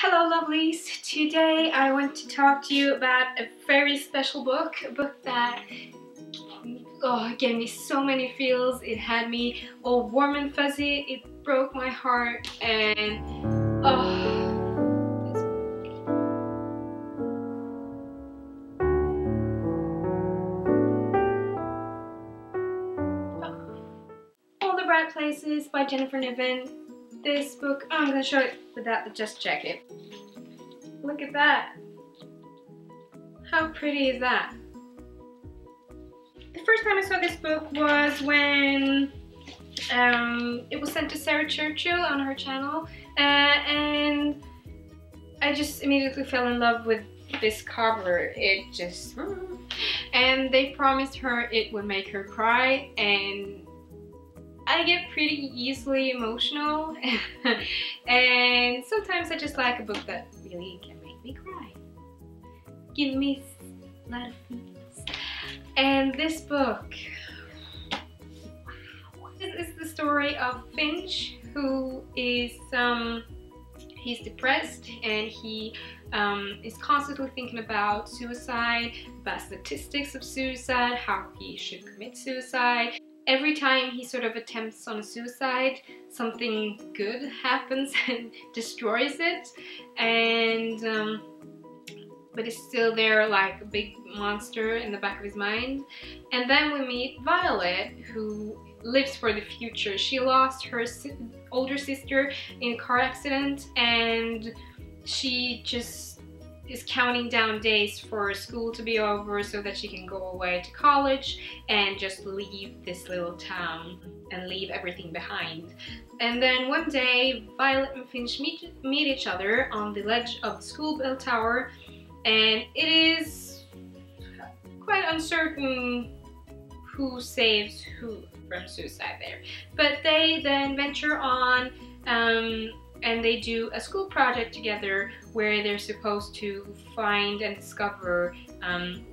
Hello lovelies! Today I want to talk to you about a very special book, a book that gave me so many feels. It had me all warm and fuzzy, it broke my heart, and All the Bright Places by Jennifer Niven. This book, I'm gonna show it without just check it. Look at that! How pretty is that? The first time I saw this book was when it was sent to Sarah Churchill on her channel, and I just immediately fell in love with this cover. It just... and they promised her it would make her cry, and I get pretty easily emotional and sometimes I just like a book that really can make me cry. Give me a lot of feelings. And this book, this is the story of Finch, who is he's depressed and he is constantly thinking about suicide, about statistics of suicide, how he should commit suicide. Every time he sort of attempts on a suicide, something good happens and destroys it, and but it's still there like a big monster in the back of his mind. And then we meet Violet, who lives for the future. She lost her older sister in a car accident, and she just is counting down days for school to be over so that she can go away to college and just leave this little town and leave everything behind. And then one day Violet and Finch meet each other on the ledge of the school bell tower, and it is quite uncertain who saves who from suicide there. But they then venture on and they do a school project together where they're supposed to find and discover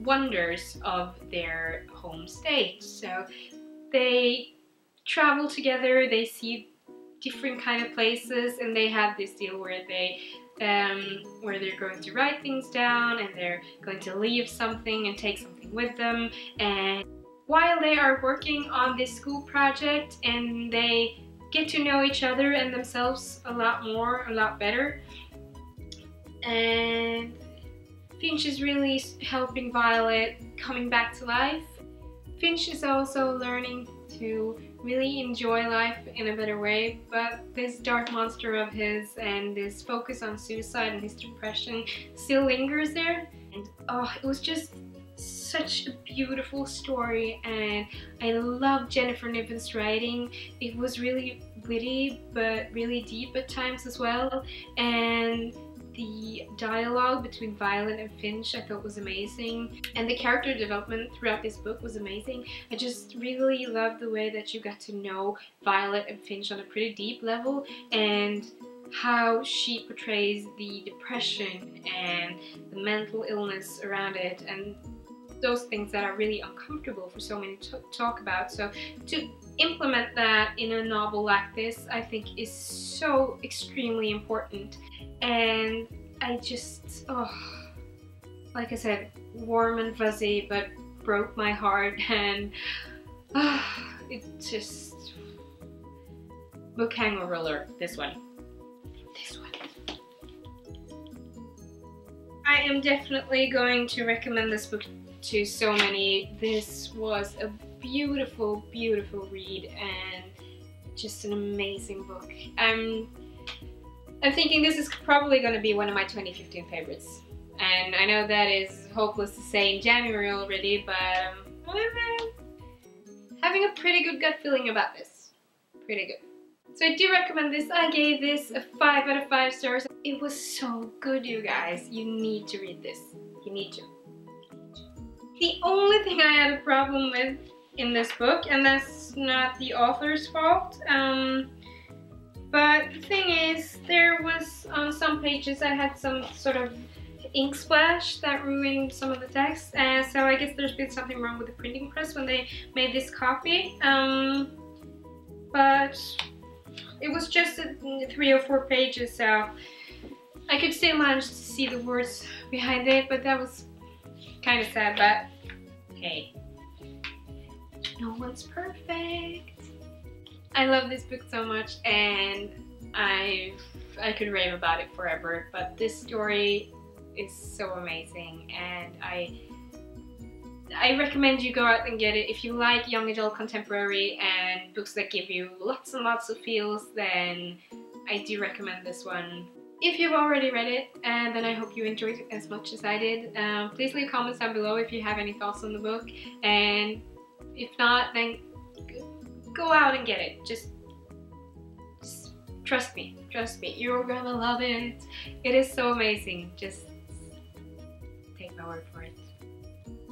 wonders of their home state. So they travel together, they see different kind of places, and they have this deal where they're going to write things down and they're going to leave something and take something with them. And while they are working on this school project, and they get to know each other and themselves a lot more, a lot better. And Finch is really helping Violet coming back to life. Finch is also learning to really enjoy life in a better way, but this dark monster of his and this focus on suicide and his depression still lingers there. And it was just such a beautiful story, and I love Jennifer Niven's writing. It was really witty but really deep at times as well, and the dialogue between Violet and Finch I thought was amazing, and the character development throughout this book was amazing. I just really loved the way that you got to know Violet and Finch on a pretty deep level, and how she portrays the depression and the mental illness around it, and those things that are really uncomfortable for so many to talk about. So to implement that in a novel like this, I think is so extremely important. And I just, like I said, warm and fuzzy, but broke my heart, and it just, book hangover alert, this one. I am definitely going to recommend this book to so many. This was a beautiful, beautiful read and just an amazing book. I'm thinking this is probably going to be one of my 2015 favorites. And I know that is hopeless to say in January already, but I'm having a pretty good gut feeling about this. Pretty good. So I do recommend this. I gave this a 5 out of 5 stars. It was so good, you guys. You need to read this. You need to. The only thing I had a problem with in this book, and that's not the author's fault, but the thing is, there was on some pages I had some sort of ink splash that ruined some of the text, and so I guess there's been something wrong with the printing press when they made this copy, but it was just 3 or 4 pages, so I I could still manage to see the words behind it, but that was kind of sad, but hey, no one's perfect. I love this book so much, and I could rave about it forever, but this story is so amazing, and I recommend you go out and get it. If you like young adult contemporary and books that give you lots and lots of feels, then I do recommend this one. If you've already read it, then I hope you enjoyed it as much as I did. Please leave comments down below if you have any thoughts on the book, and if not, then go out and get it. Just trust me, you're gonna love it. It is so amazing. Just take my word for it.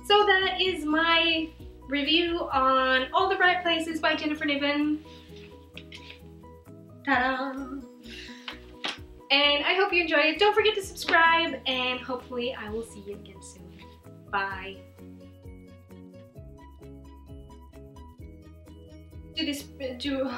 So that is my review on All the Right Places by Jennifer Niven. Ta-da! And I hope you enjoyed it. Don't forget to subscribe, and hopefully I will see you again soon. Bye. Do